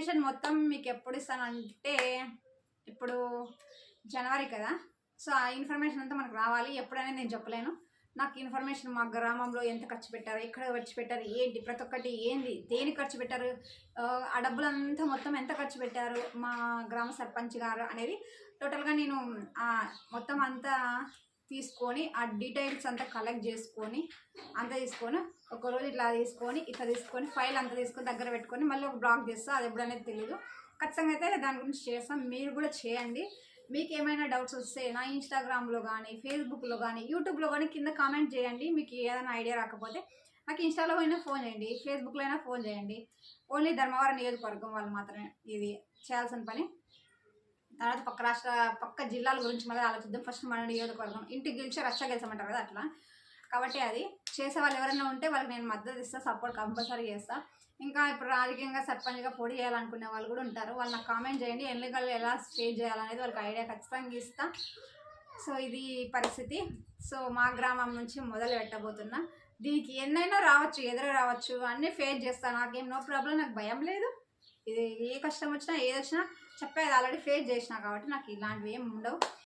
Information మొత్తం మీకు ఎప్పుడు ఇస్తానంటే ఇప్పుడు జనవరి కదా, సో ఆ ఇన్ఫర్మేషన్ అంతా మనకు రావాలి. ఎప్పుడైనా నేను చెప్పలేను. నాకు ఇన్ఫర్మేషన్ మా గ్రామంలో ఎంత ఖర్చు పెట్టారు, ఎక్కడ ఖర్చు పెట్టారు, ఏంటి ప్రతి ఒక్కటి ఏంది దేనికి ఖర్చు పెట్టారు, ఆ డబ్బులంతా మొత్తం ఎంత ఖర్చు పెట్టారు మా గ్రామ సర్పంచ్ గారు అనేది టోటల్గా నేను మొత్తం అంతా తీసుకొని ఆ డీటెయిల్స్ అంతా కలెక్ట్ చేసుకొని అంతా తీసుకొని ఒకరోజు ఇట్లా తీసుకొని ఫైల్ అంతా తీసుకొని దగ్గర పెట్టుకొని మళ్ళీ ఒక బ్లాగ్ చేస్తా. అది ఎప్పుడనేది తెలియదు. ఖచ్చితంగా అయితే దాని గురించి చేస్తాం. మీరు కూడా చేయండి. మీకు ఏమైనా డౌట్స్ వస్తే నా ఇన్స్టాగ్రామ్లో కానీ, ఫేస్బుక్లో కానీ, యూట్యూబ్లో కానీ కింద కామెంట్ చేయండి. మీకు ఏదైనా ఐడియా రాకపోతే నాకు ఇన్స్టాలో అయినా ఫోన్ చేయండి, ఫేస్బుక్లో అయినా ఫోన్ చేయండి. ఓన్లీ ధర్మవరం నియోజకవర్గం వాళ్ళు మాత్రమే ఇది చేయాల్సిన పని. తర్వాత పక్క జిల్లాల గురించి మళ్ళీ ఆలోచిద్దాం. ఫస్ట్ మన నియోజకవర్గం ఇంటికి గెలిచి రచ్చ గెలిచమంటారు కదా, అట్లా. కాబట్టి అది చేసే వాళ్ళు ఎవరైనా ఉంటే వాళ్ళకి నేను మద్దతు ఇస్తాను, సపోర్ట్ కంపల్సరీ చేస్తాను. ఇంకా ఇప్పుడు రాజకీయంగా సర్పంచ్గా పోటీ చేయాలనుకునే వాళ్ళు కూడా ఉంటారు. వాళ్ళు నాకు కామెంట్ చేయండి. ఎన్నికలు ఎలా స్టేజ్ చేయాలనేది వాళ్ళకి ఐడియా ఖచ్చితంగా ఇస్తా. సో ఇది పరిస్థితి. సో మా గ్రామం నుంచి మొదలు పెట్టబోతున్నా. దీనికి ఎన్నైనా రావచ్చు, ఎదురు రావచ్చు, అన్నీ ఫేస్ చేస్తాను. నాకేం నో ప్రాబ్లం, నాకు భయం లేదు. ఇది ఏ కష్టం వచ్చినా ఏది వచ్చినా చెప్పేది ఆల్రెడీ ఫేస్ చేసినా కాబట్టి నాకు ఇలాంటివి ఏమి ఉండవు.